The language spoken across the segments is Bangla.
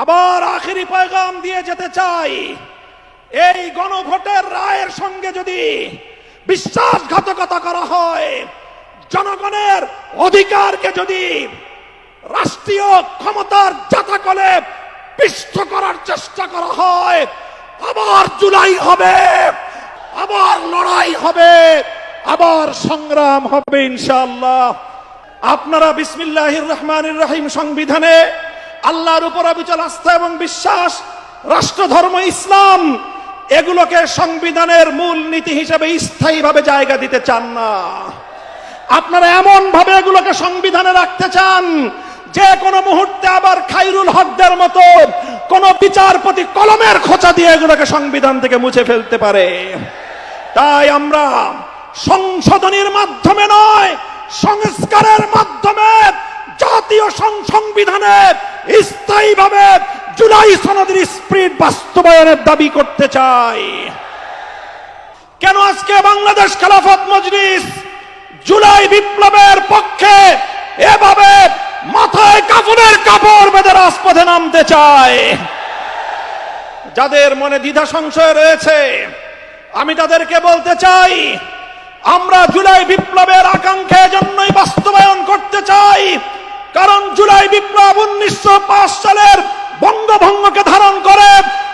আবার আখেরি পয়গাম দিয়ে যেতে চাই, এই গণভোটের রায়ের সঙ্গে যদি বিশ্বাসঘাতকতা করা হয়, জনগণের অধিকারকে যদি রাষ্ট্রীয় ক্ষমতার জাতাকলে পিষ্ট করার চেষ্টা করা হয়, আবার জুলাই হবে, আবার লড়াই হবে, আবার সংগ্রাম হবে ইনশাআল্লাহ। আপনারা বিসমিল্লাহির রহমানির রহিম সংবিধানে আল্লাহর উপর অবিচল আস্থা এবং বিশ্বাস, রাষ্ট্র ধর্ম ইসলাম, এগুলোকে সংবিধানের মূল নীতি হিসেবে স্থায়ীভাবে জায়গা দিতে চান না। আপনারা এমন ভাবে এগুলোকে সংবিধানে রাখতে চান যে কোনো মুহূর্তে আবার খায়রুল হকদের মতো কোন বিচারপতি কলমের খোঁচা দিয়ে এগুলোকে সংবিধান থেকে মুছে ফেলতে পারে। তাই আমরা সংশোধনীর মাধ্যমে নয়, সংস্কারের মাধ্যমে জাতীয় সংবিধানে স্থায়ীভাবে জুলাই সনদের স্পিরিট বাস্তবায়নের দাবি করতে চাই। কেন আজকে বাংলাদেশ খেলাফত মজলিস জুলাই বিপ্লবের পক্ষে এভাবে মাথায় কাফনের কাপড় বেঁধে রাজপথে নামতে চায়? যাদের মনে দ্বিধা সংশয় রয়েছে, আমি তাদেরকে বলতে চাই, আমরা জুলাই বিপ্লবের আকাঙ্ক্ষা জন্যই বাস্তবায়ন করতে চাই। কারণ জুলাই বিপ্লব 1905 সালের বঙ্গভঙ্গকে ধারণ করে,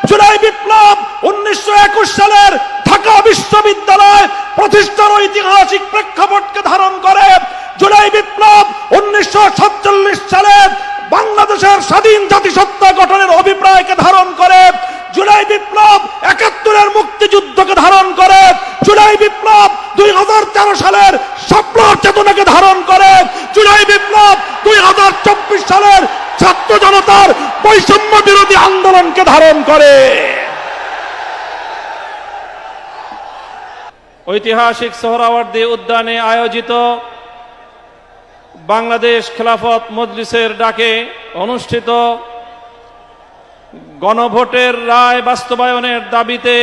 জুলাই বিপ্লব 1921 সালের ঢাকা বিশ্ববিদ্যালয় প্রতিষ্ঠার ঐতিহাসিক প্রেক্ষাপটকে ধারণ করে, জুলাই বিপ্লব 1947 সালের বাংলাদেশের স্বাধীন জাতিসত্তা গঠনের অভিপ্রায়কে ধারণ করে, জুলাই বিপ্লব 71-এর মুক্তিযুদ্ধকে ধারণ করে, জুলাই বিপ্লব 2013 সালের স্বপ্ন চেতনাকে ধারণ করে, জুলাই বিপ্লব 2024 সালের ছাত্র জনতার বৈষম্য বিরোধী আন্দোলনকে ধারণ করে। ঐতিহাসিক সোহরাওয়ার্দী উদ্যানে আয়োজিত বাংলাদেশ খেলাফত মজলিসের ডাকে অনুষ্ঠিত গণভোটের রায় বাস্তবায়নের দাবিতে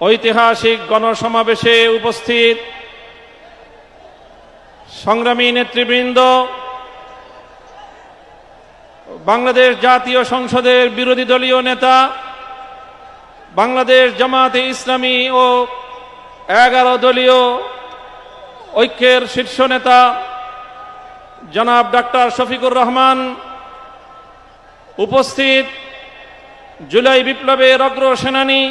ঐতিহাসিক গণসমাবেশে উপস্থিত সংগ্রামী নেতৃবৃন্দ, বাংলাদেশ জাতীয় সংসদের বিরোধী দলীয় নেতা, বাংলাদেশ জামাতে ইসলামী ও 11 দলীয় ঐক্যের শীর্ষ নেতা জনাব ডাক্তার শফিকুর রহমান, উপস্থিত জুলাই বিপ্লবের অগ্রসেনানী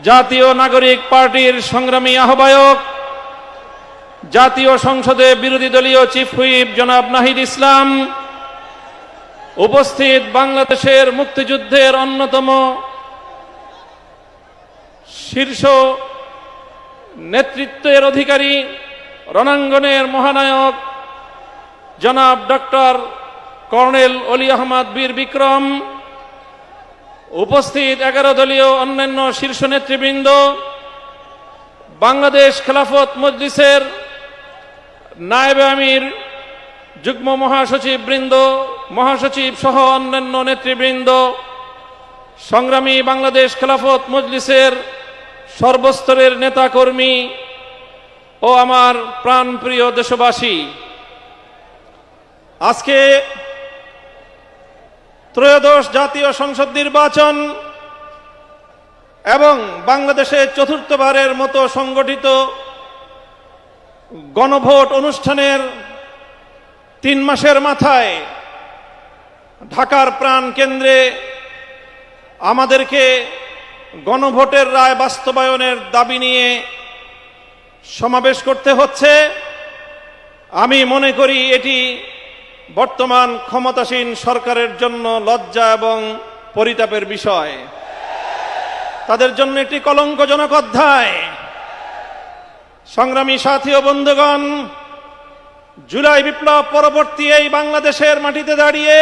জাতীয় নাগরিক পার্টির সংগ্রামী আহ্বায়ক, জাতীয় সংসদে বিরোধী দলীয় চিফ হুইপ জনাব নাহিদ ইসলাম, উপস্থিত বাংলাদেশের মুক্তিযুদ্ধের অন্যতম শীর্ষ নেতৃত্বের অধিকারী, রণাঙ্গনের মহানায়ক জনাব ডক্টর কর্নেল অলি আহমদ বীর বিক্রম, উপস্থিত 11 দলীয় অন্যান্য শীর্ষ নেতৃবৃন্দ, বাংলাদেশ খেলাফত মজলিসের নায়েবে আমির, যুগ্ম মহাসচিব বৃন্দ, মহাসচিব সহ অন্যান্য নেতৃবৃন্দ, সংগ্রামী বাংলাদেশ খেলাফত মজলিসের সর্বস্তরের নেতাকর্মী ও আমার প্রাণপ্রিয় দেশবাসী, আজকে ত্রয়োদশ জাতীয় সংসদ নির্বাচন এবং বাংলাদেশে চতুর্থবারের মতো সংগঠিত গণভোট অনুষ্ঠানের 3 মাসের মাথায় ঢাকার প্রাণ কেন্দ্রে আমাদেরকে গণভোটের রায় বাস্তবায়নের দাবি নিয়ে সমাবেশ করতে হচ্ছে। আমি মনে করি এটি বর্তমান ক্ষমতাসীন সরকারের জন্য লজ্জা এবং পরিতাপের বিষয়, তাদের জন্য একটি কলঙ্কজনক অধ্যায়। সংগ্রামী সাথী ও বন্ধুগণ, জুলাই বিপ্লব পরবর্তী এই বাংলাদেশের মাটিতে দাঁড়িয়ে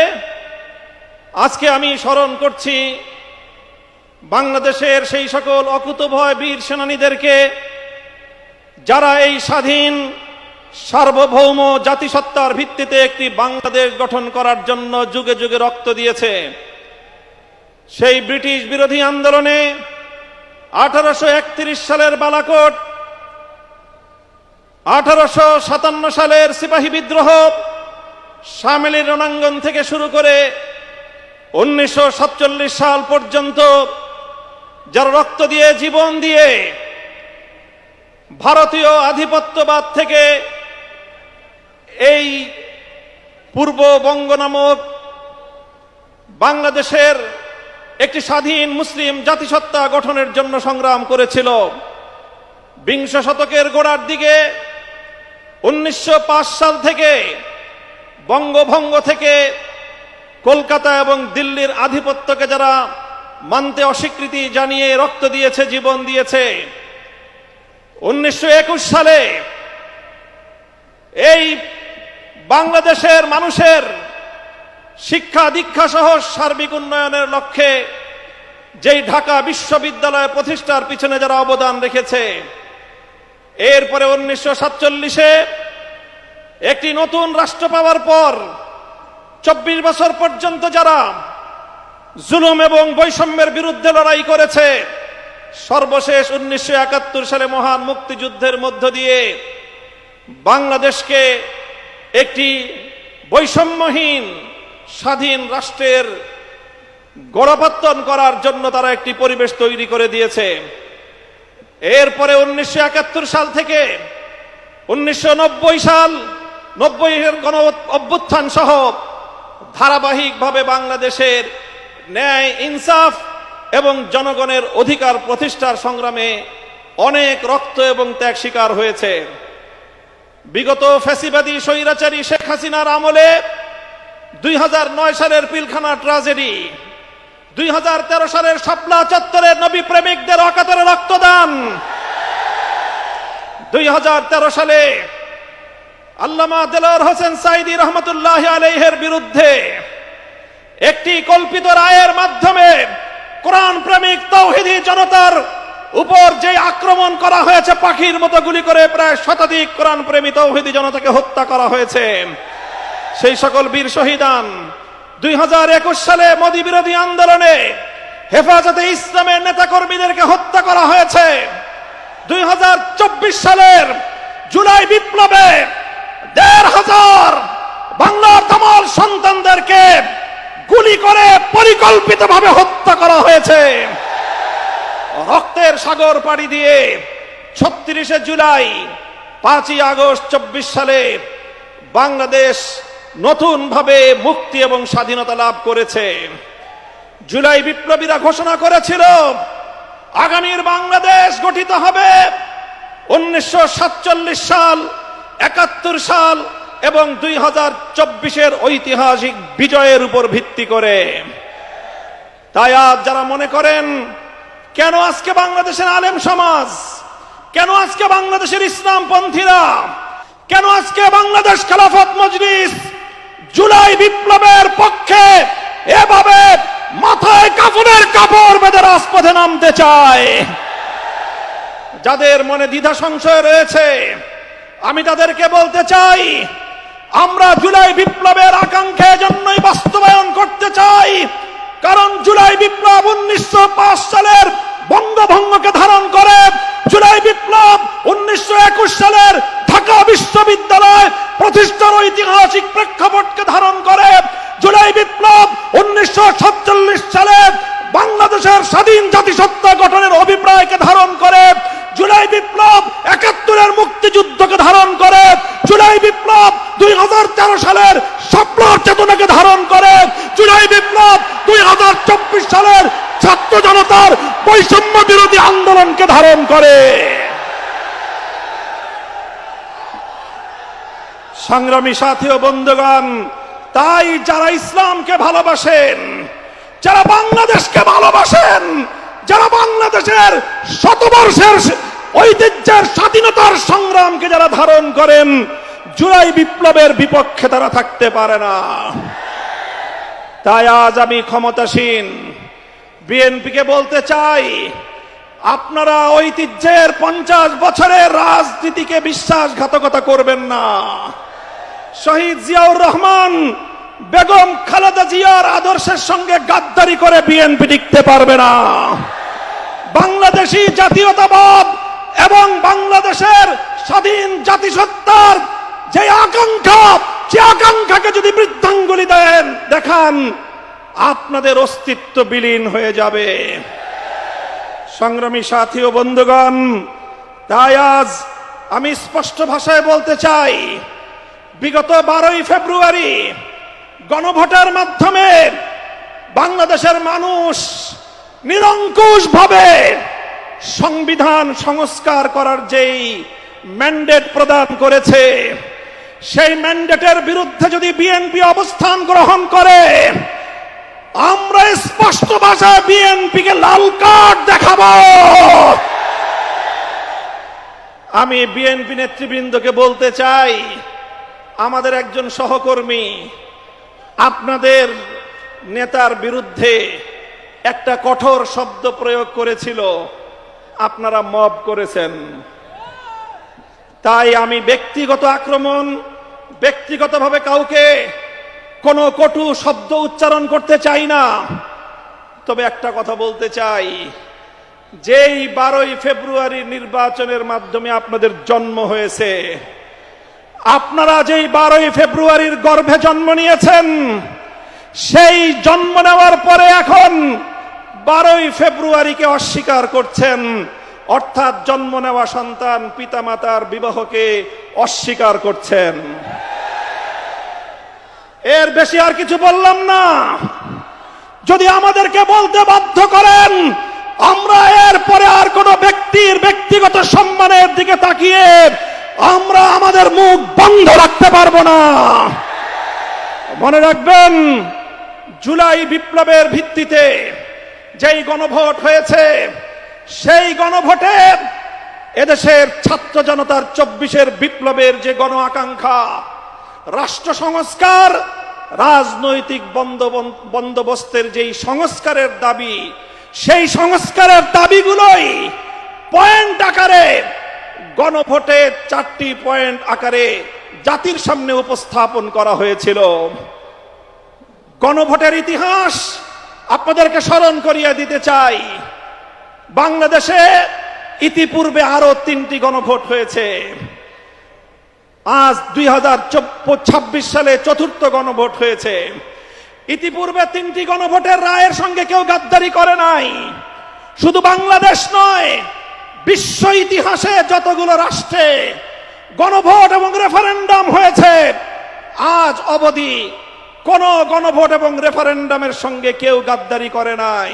আজকে আমি স্মরণ করছি বাংলাদেশের সেই সকল অকুতোভয় বীর সেনানীদেরকে, যারা এই স্বাধীন সার্বভৌম জাতিসত্তার ভিত্তিতে একটি বাংলাদেশ গঠন করার জন্য যুগে যুগে রক্ত দিয়েছে। সেই ব্রিটিশ বিরোধী আন্দোলনে 1831 সালের বালাকোট, 1857 সালের সিপাহী বিদ্রোহ, শামেলি রণাঙ্গন থেকে শুরু করে 1947 সাল পর্যন্ত যারা রক্ত দিয়ে জীবন দিয়ে ভারতীয় আধিপত্যবাদ থেকে এই পূর্ববঙ্গ নামক বাংলাদেশের একটি স্বাধীন মুসলিম জাতিসত্তা গঠনের জন্য সংগ্রাম করেছিল, বিংশ শতকের গোড়ার দিকে 1905 সাল থেকে বঙ্গভঙ্গ থেকে কলকাতা এবং দিল্লির আধিপত্যকে যারা মানতে অস্বীকৃতি জানিয়ে রক্ত দিয়েছে, জীবন দিয়েছে, 1921 সালে এই বাংলাদেশের মানুষের শিক্ষা দীক্ষা সহ সার্বিক উন্নয়নের লক্ষ্যে যেই ঢাকা বিশ্ববিদ্যালয় প্রতিষ্ঠার পিছনে যারা অবদান রেখেছে, এরপরে 1947-এ একটি নতুন রাষ্ট্র পাওয়ার পর 24 বছর পর্যন্ত যারা জুলুম এবং বৈষম্যের বিরুদ্ধে লড়াই করেছে, সর্বশেষ 1971 সালে মহান মুক্তিযুদ্ধের মধ্য দিয়ে বাংলাদেশকে একটি বৈষম্যহীন স্বাধীন রাষ্ট্রের গোড়াপত্তন করার জন্য তারা একটি পরিবেশ তৈরি করে দিয়েছে। এরপরে 1971 সাল থেকে 1990 সাল 90-এর গণ অভ্যুত্থান সহ ধারাবাহিকভাবে বাংলাদেশের ন্যায় ইনসাফ এবং জনগণের অধিকার প্রতিষ্ঠার সংগ্রামে অনেক রক্ত এবং ত্যাগ স্বীকার হয়েছে। বিগত ফ্যাসিবাদী স্বৈরাচারী শেখ হাসিনার আমলে 2009 সালের পিলখানা ট্রাজেডি, 2013 সালের শাপলা চত্বরের নবী প্রেমিকদের অকাতরে রক্তদান, 2013 সালে আল্লামা দেলোয়ার হোসেন সাঈদী রহমতুল্লাহ আলাইহির বিরুদ্ধে একটি কল্পিত রায়ের মাধ্যমে কোরআন প্রেমিক তাওহীদি জনতার উপর যে আক্রমণ করা হয়েছে, পাখির মতো গুলি করে প্রায় শতাধিক কোরআন প্রেমী তাওহীদি জনতাকে হত্যা করা হয়েছে, সেই সকল বীর শহীদান। 2021 সালে মোদী বিরোধী আন্দোলনে হেফাজতে ইসলামের নেতাকর্মীদেরকে হত্যা করা হয়েছে। 2024 সালের জুলাই বিপ্লবে 1,500 বাংলার তামাল সন্তানদেরকে গুলি করে পরিকল্পিতভাবে হত্যা করা হয়েছে। রক্তের সাগর পাড়ি দিয়ে 36শে জুলাই 5ই আগস্ট 24 সালে বাংলাদেশ নতুনভাবে মুক্তি এবং স্বাধীনতা লাভ করেছে। জুলাই বিপ্লবীরা ঘোষণা করেছিল আগামীর বাংলাদেশ গঠিত হবে 1947 সাল, 71 সাল এবং 2024-এর ঐতিহাসিক বিজয়ের উপর ভিত্তি করে। তাই আজ যারা মনে করেন কেন আজকে বাংলাদেশের আলেম সমাজ, কেন আজকে বাংলাদেশের ইসলামপন্থীরা, কেন আজকে বাংলাদেশ খেলাফত মজলিস জুলাই বিপ্লবের পক্ষে এভাবে মাথায় কাফনের কাপড় বেঁধে রাজপথে নামতে চায়, যাদের মনে দ্বিধা সংশয় রয়েছে, আমি তাদেরকে বলতে চাই, আমরা জুলাই বিপ্লবের আকাঙ্ক্ষা জন্যই বাস্তবায়ন করতে চাই। কারণ জুলাই বিপ্লব 1905 সালের বঙ্গভঙ্গকে ধারণ করে, জুলাই বিপ্লব 1921 সালের ঢাকা বিশ্ববিদ্যালয় প্রতিষ্ঠার ঐতিহাসিক প্রেক্ষাপটকে ধারণ করে, জুলাই বিপ্লব 1947 সালে বাংলাদেশের স্বাধীন জাতিসত্তা গঠনের অভিপ্রায়কে ধারণ করে, জুলাই বিপ্লব 71-এর মুক্তিযুদ্ধকে ধারণ করে, জুলাই বিপ্লব 2013 সালের শাপলার চেতনাকে ধারণ করে, জুলাই বিপ্লব 2024 সালের ছাত্র জনতার বৈষম্য বিরোধী আন্দোলনকে ধারণ করে। সংগ্রামী সাথী ও বন্ধুগণ, তাই যারা ইসলামকে ভালোবাসেন, যারা বাংলাদেশকে ভালোবাসেন, যারা বাংলাদেশের শতবর্ষের ঐতিহ্যের স্বাধীনতার সংগ্রামকে যারা ধারণ করেন, জুলাই বিপ্লবের বিপক্ষে তারা থাকতে পারে না। তাই আজ আমি ক্ষমতাসীন বিএনপিকে বলতে চাই, আপনারা ঐতিহ্যের 50 বছরের রাজনীতিকে বিশ্বাসঘাতকতা করবেন না। শহীদ জিয়াউর রহমান, বেগম খালেদা জিয়ার আদর্শের সঙ্গে গাদ্দারি করে বিএনপি টিকতে পারবে না। বাংলাদেশী জাতীয়তাবাদ এবং বাংলাদেশের স্বাধীন জাতিসত্তার যে আকাঙ্ক্ষা, সে আকাঙ্ক্ষাকে যদি বৃদ্ধাঙ্গুলি দেখান, আপনাদের অস্তিত্ব বিলীন হয়ে যাবে। সংগ্রামী সাথী ও বন্ধুগণ, তাই আজ আমি স্পষ্ট ভাষায় বলতে চাই, বিগত 12ই ফেব্রুয়ারি গণভোটের মাধ্যমে বাংলাদেশের মানুষ নিরঙ্কুশভাবে সংবিধান সংস্কার করার যেই ম্যান্ডেট প্রদান করেছে, সেই ম্যান্ডেটের বিরুদ্ধে যদি বিএনপি অবস্থান গ্রহণ করে, আমরা স্পষ্ট ভাষায় বিএনপিকে লাল কার্ড দেখাবো। আমি বিএনপি নেতৃবৃন্দকে বলতে চাই, আমাদের একজন সহকর্মী আপনাদের নেতার বিরুদ্ধে একটা কঠোর শব্দ প্রয়োগ করেছিল, আপনারা মব করেছেন। তাই আমি ব্যক্তিগত আক্রমণ, ব্যক্তিগতভাবে কাউকে কোনো কটু শব্দ উচ্চারণ করতে চাই না। তবে একটা কথা বলতে চাই, যেই 12ই ফেব্রুয়ারি নির্বাচনের মাধ্যমে আপনাদের জন্ম হয়েছে, আপনারা যেই 12ই ফেব্রুয়ারির গর্ভে জন্ম নিয়েছেন, সেই জন্ম নেওয়ার পরে এখন 12ই ফেব্রুয়ারিকে অস্বীকার করছেন, অর্থাৎ জন্ম নেওয়া সন্তান পিতামাতার বিবাহকে অস্বীকার করছেন। এর বেশি আর কিছু বললাম না। যদি আমাদেরকে বলতে বাধ্য করেন, আমরা এরপরে আর কোন ব্যক্তির ব্যক্তিগত সম্মানের দিকে তাকিয়ে আমরা আমাদের মুখ বন্ধ রাখতে পারবো না। মনে রাখবেন, জুলাই বিপ্লবের ভিত্তিতে যেই গণভোট হয়েছে, সেই গণভোটে এদেশের ছাত্র জনতার 24-এর বিপ্লবের যে গণ আকাঙ্ক্ষা, রাষ্ট্র সংস্কার, রাজনৈতিক বন্দোবস্তের যেই সংস্কারের দাবি, সেই সংস্কারের দাবিগুলোই পয়েন্ট আকারে গণভোটে 4টি পয়েন্ট আকারে জাতির সামনে উপস্থাপন করা হয়েছিল। গণভোটের ইতিহাস আপনাদেরকে স্মরণ করিয়ে দিতে চাই। বাংলাদেশে ইতিপূর্বে আরো 3টি গণভোট হয়েছে। আজ 2026 সালে 4র্থ গণভোট হয়েছে। ইতিপূর্বে 3টি গণভোটের রায়ের সঙ্গে কেউ গাদ্দারি করে নাই। শুধু বাংলাদেশ নয়, বিশ্ব ইতিহাসে যতগুলো রাষ্ট্রে গণভোট এবং রেফারেন্ডাম হয়েছে, আজ অবধি কোন গণভোট এবং রেফারেন্ডামের সঙ্গে কেউ গাদ্দারি করে নাই।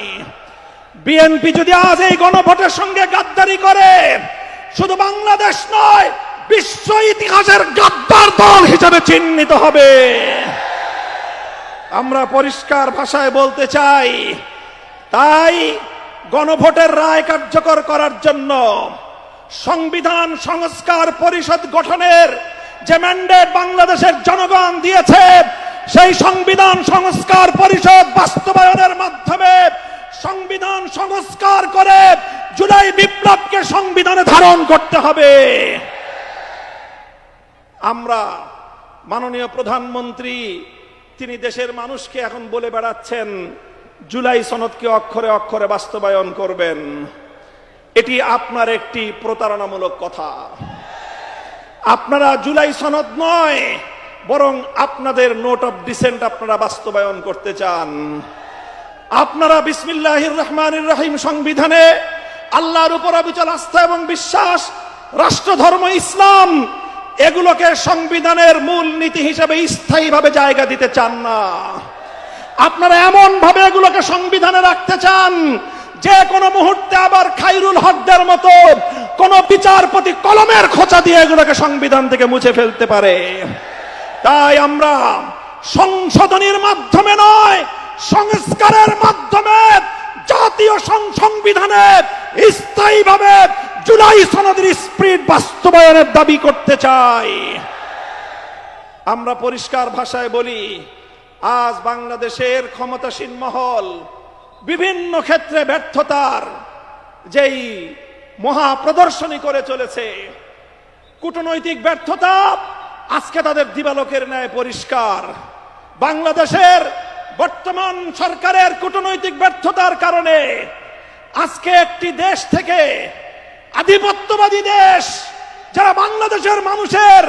বিএনপি যদি আজ এই গণভোটের সঙ্গে গাদ্দারি করে, শুধু বাংলাদেশ নয়, বিশ্ব ইতিহাসের গাদ্দার দল হিসেবে চিহ্নিত হবে। আমরা পরিষ্কার ভাষায় বলতে চাই, তাই গণভোটের রায় কার্যকর করার জন্য সংবিধান সংস্কার পরিষদ গঠনের যে ম্যান্ডেট বাংলাদেশের জনগণ দিয়েছে, সেই সংবিধান সংস্কার পরিষদ বাস্তবায়নের মাধ্যমে সংবিধান সংস্কার করে জুলাই বিপ্লবকে সংবিধানে ধারণ করতে হবে। আমরা মাননীয় প্রধানমন্ত্রী, তিনি দেশের মানুষকে এখন বলে বেড়াচ্ছেন জুলাই সনদকে অক্ষরে অক্ষরে বাস্তবায়ন করবেন। এটি আপনার একটি প্রতারণামূলক কথা। আপনারা জুলাই সনদ নয়, বরং আপনাদের নোট অফ ডিসেন্ট আপনারা বাস্তবায়ন করতে চান। আপনারা বিসমিল্লাহির রহমানির রহিম সংবিধানে আল্লাহর উপর অবিচল আস্থা এবং বিশ্বাস, রাষ্ট্রধর্ম ইসলাম, এগুলোকে সংবিধানের মূল নীতি হিসেবে স্থায়ীভাবে জায়গা দিতে চান না। আপনারা এমন ভাবে এগুলোকে সংবিধানে রাখতে চান যে কোনো মুহূর্তে আবার খায়রুল হকদের মতো কোন বিচারপতি কলমের খোঁচা দিয়ে এগুলোকে সংবিধান থেকে মুছে ফেলতে পারে। তাই আমরা সংশোধনীর মাধ্যমে নয়, সংস্কারের মাধ্যমে জাতীয় সংবিধানে স্থায়ীভাবে জুলাই সনদের স্পিরিট বাস্তবায়নের দাবি করতে চাই। আমরা পরিষ্কার ভাষায় বলি, আজ বাংলাদেশের ক্ষমতাসীন মহল বিভিন্ন ক্ষেত্রে ব্যর্থতার যেই মহা প্রদর্শনী করে চলেছে, কূটনৈতিক ব্যর্থতা আজকে তাদের দিবালোকের ন্যায় পরিষ্কার। বাংলাদেশের বর্তমান সরকারের কূটনৈতিক ব্যর্থতার কারণে আজকে একটি দেশ থেকে, আধিপত্যবাদী দেশ যারা বাংলাদেশের মানুষের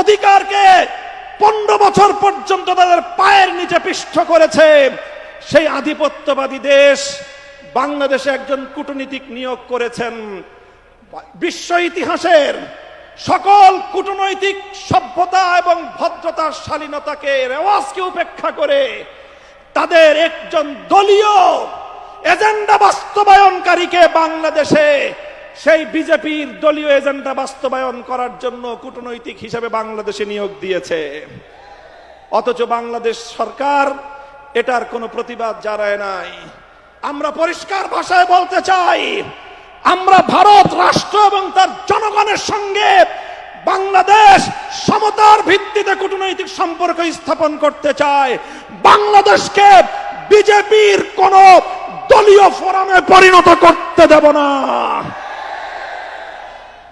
অধিকারকে 15 বছর পর্যন্ত তাদের পায়ের নিচে পিষ্ট করেছে, সেই আধিপত্যবাদী দেশ বাংলাদেশে একজন কূটনীতিক নিয়োগ করেছেন। বিশ্ব ইতিহাসের সকল কূটনৈতিক সভ্যতা এবং ভদ্রতার শালীনতাকে রেওয়াজকে উপেক্ষা করে তাদের একজন দলীয় এজেন্ডা বাস্তবায়নকারীকে বাংলাদেশে সেই বিজেপির দলীয় এজেন্ডা বাস্তবায়ন করার জন্য কূটনৈতিক হিসেবে বাংলাদেশে নিয়োগ দিয়েছে। অথচ বাংলাদেশ সরকার এটার কোনো প্রতিবাদ জানায় নাই। আমরা পরিষ্কার ভাষায় বলতে চাই, আমরা ভারত রাষ্ট্র এবং তার জনগণের সঙ্গে বাংলাদেশ সমতার ভিত্তিতে কূটনৈতিক সম্পর্ক স্থাপন করতে চায়। বাংলাদেশকে বিজেপির কোন দলীয় ফোরামে পরিণত করতে দেব না।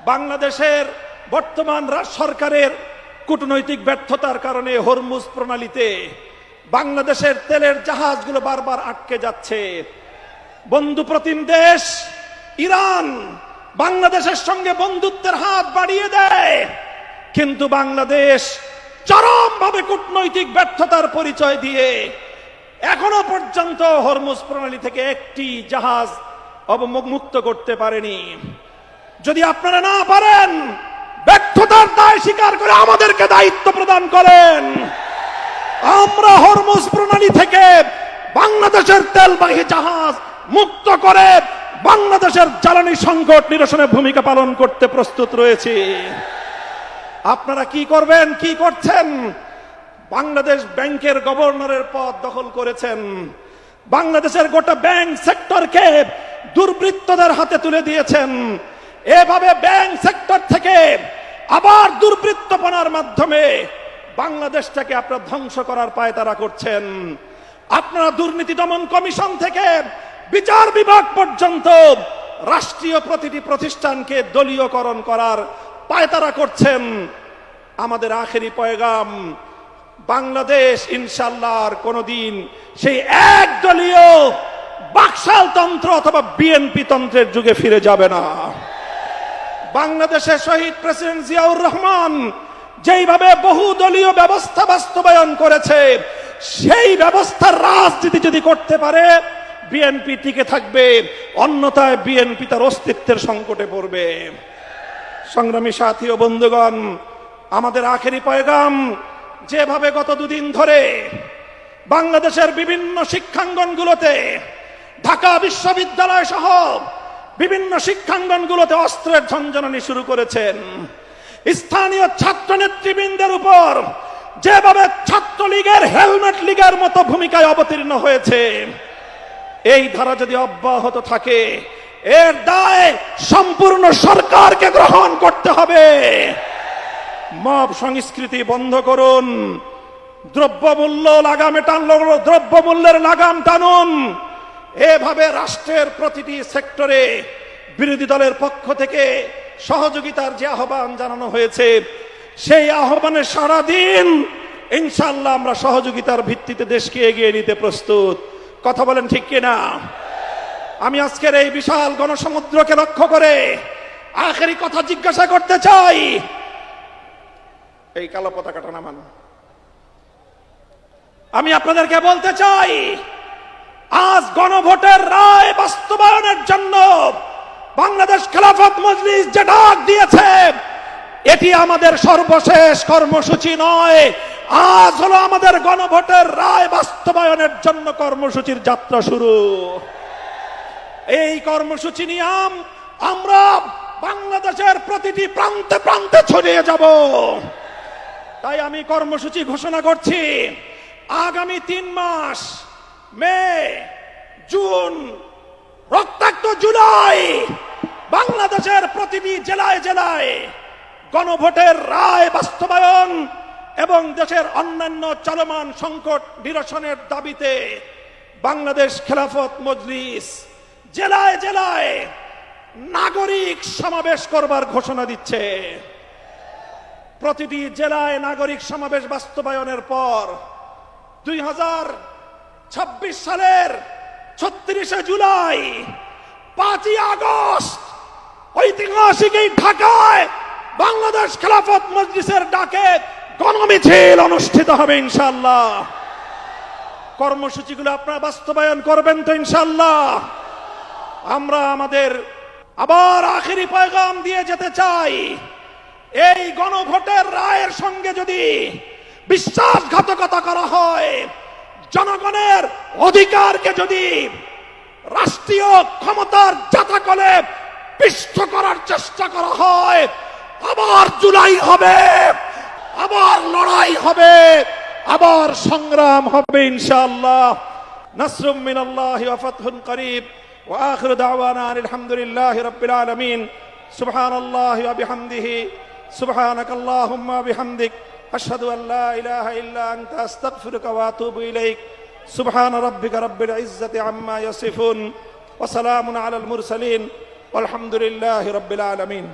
বাংলাদেশের বর্তমান সরকারের কূটনৈতিক ব্যর্থতার কারণে হরমুজ প্রণালীতে বাংলাদেশের তেলের জাহাজগুলো বারবার আটকে যাচ্ছে। বন্ধু প্রতিম দেশ ইরান বাংলাদেশের সঙ্গে বন্ধুত্বের হাত বাড়িয়ে দেয়, কিন্তু বাংলাদেশ চরমভাবে কূটনৈতিক ব্যর্থতার পরিচয় দিয়ে এখনো পর্যন্ত হরমুজ প্রণালী থেকে একটি জাহাজ অবমুক্ত করতে পারেনি। যদি আপনারা না পারেন, ব্যর্থতার দায় স্বীকার করে আমাদেরকে দায়িত্ব প্রদান করেন। আমরা হরমুজ প্রণালী থেকে বাংলাদেশের তেলবাহী জাহাজ মুক্ত করে বাংলাদেশের জ্বালানি সংকট নিরসনে ভূমিকা পালন করতে প্রস্তুত রয়েছে। আপনারা কি করবেন, কি করছেন? বাংলাদেশ ব্যাংকের গভর্নরের পদ দখল করেছেন। বাংলাদেশের গোটা ব্যাংক সেক্টরকে দুর্বৃত্তদের হাতে তুলে দিয়েছেন। এভাবে ব্যাংক সেক্টর থেকে আবার দুর্বৃত্তপনার মাধ্যমে বাংলাদেশটাকে আপনারা ধ্বংস করার পায়তারা করছেন। আপনারা দুর্নীতি দমন কমিশন থেকে বিচার বিভাগ পর্যন্ত রাষ্ট্রীয় প্রতিটি প্রতিষ্ঠানকে দলীয়করণ করার পায়তারা করছেন। আমাদের আখেরি পয়গাম, বাংলাদেশ ইনশাআল্লাহ আর কোনদিন সেই একদলীয় বাকশাল তন্ত্র অথবা বিএনপি তন্ত্রের যুগে ফিরে যাবে না। বাংলাদেশের শহীদ প্রেসিডেন্ট জিয়াউর রহমান যেইভাবে বহুদলীয় ব্যবস্থা বাস্তবায়ন করেছে, সেই ব্যবস্থার রাজনীতি যদি করতে পারে বিএনপি টিকে থাকবে, অন্যথায় বিএনপি তার অস্তিত্বের সংকটে পড়বে। সংগ্রামী সাথী ও বন্ধুগণ, আমাদের আখেরি পয়গাম, যেভাবে গত দুদিন ধরে বাংলাদেশের বিভিন্ন শিক্ষাঙ্গনগুলোতে, ঢাকা বিশ্ববিদ্যালয় সহ বিভিন্ন শিক্ষাঙ্গনগুলোতে অস্ত্রের ঝনঝনানি শুরু করেছেন, স্থানীয় ছাত্র নেতৃবৃন্দের উপর যেভাবে ছাত্রলীগের হেলমেট লীগের মতো ভূমিকায় অবতীর্ণ হয়েছে, এই ধারা যদি অব্যাহত থাকে এর দায় সম্পূর্ণ সরকারকে গ্রহণ করতে হবে। মব সংস্কৃতি বন্ধ করুন, দ্রব্যমূল্য লাগামে টানল, দ্রব্যমূল্যের লাগাম টানুন। এভাবে রাষ্ট্রের প্রতিটি সেক্টরে বিরোধী দলের পক্ষ থেকে সহযোগিতার যে আহ্বান জানানো হয়েছে, সেই আহ্বানে সারা দিন ইনশাআল্লাহ আমরা সহযোগিতার ভিত্তিতে দেশকে এগিয়ে নিতে প্রস্তুত। কথা বলেন ঠিক কিনা? আমি আজকের এই বিশাল গণসমুদ্রকে লক্ষ্য করে আখেরি কথা জিজ্ঞাসা করতে চাই। এই কালো পতাকাটা নামান। আমি আপনাদেরকে বলতে চাই, আজ গণভোটের রায় বাস্তবায়নের জন্য বাংলাদেশ খেলাফত মজলিস যে ডাক দিয়েছে, এটি আমাদের সর্বশেষ কর্মসূচি নয়। আজ হলো আমাদের গণভোটের রায় বাস্তবায়নের জন্য কর্মসূচির যাত্রা শুরু। এই কর্মসূচি নিয়ে আমরা বাংলাদেশের প্রতিটি প্রান্তে প্রান্তে ছড়িয়ে যাব। তাই আমি কর্মসূচি ঘোষণা করছি, আগামী 3 মাস, মে, জুন, রক্তাক্ত জুলাই, বাংলাদেশের প্রতিটি জেলায় জেলায় গণভোটের রায় বাস্তবায়ন এবং দেশের অন্যান্য চলমান সংকট নিরসনের দাবিতে বাংলাদেশ খেলাফত মজলিস জেলায় জেলায় নাগরিক সমাবেশ করবার ঘোষণা দিচ্ছে। প্রতিটি জেলায় নাগরিক সমাবেশ বাস্তবায়নের পর 2026 সালের 36শে জুলাই, 5ই আগস্ট ঐতিহাসিক এই ঢাকায় বাংলাদেশ খেলাফত মজলিসের ডাকে গণমিছিল অনুষ্ঠিত হবে ইনশাআল্লাহ। কর্মসূচিগুলো আপনারা বাস্তবায়ন করবেন তো ইনশাআল্লাহ? আমরা আমাদের আবার আখেরি পয়গাম দিয়ে যেতে চাই, এই গণভোটের রায়ের সঙ্গে যদি বিশ্বাসঘাতকতা করা হয়, জনগণের অধিকারকে যদি রাষ্ট্রীয় ক্ষমতার জাতাকলে পিষ্ট করার চেষ্টা করা হয়, আবার জুলাই হবে, আবার লড়াই হবে, আবার সংগ্রাম হবে ইনশাআল্লাহ। নাসরুম মিনাল্লাহি ওয়া ফাতহুন করিব ওয়া আখিরু দাওয়ানা আলহামদুলিল্লাহি রাব্বিল আলামিন। সুবহানাল্লাহি ওয়া বিহামদিহি সুবহানাকাল্লাহুম্মা ওয়া বিহামদিক আশহাদু আল লা ইলাহা ইল্লা আনতা আস্তাগফিরুকা ওয়া আতুবু ইলাইক। সুবহান রাব্বিকা রাব্বিল ইজ্জাতি আম্মা ইয়াসিফুন ওয়া সালামুন আলাল মুরসালিন ওয়ালহামদুলিল্লাহি রাব্বিল আলামিন।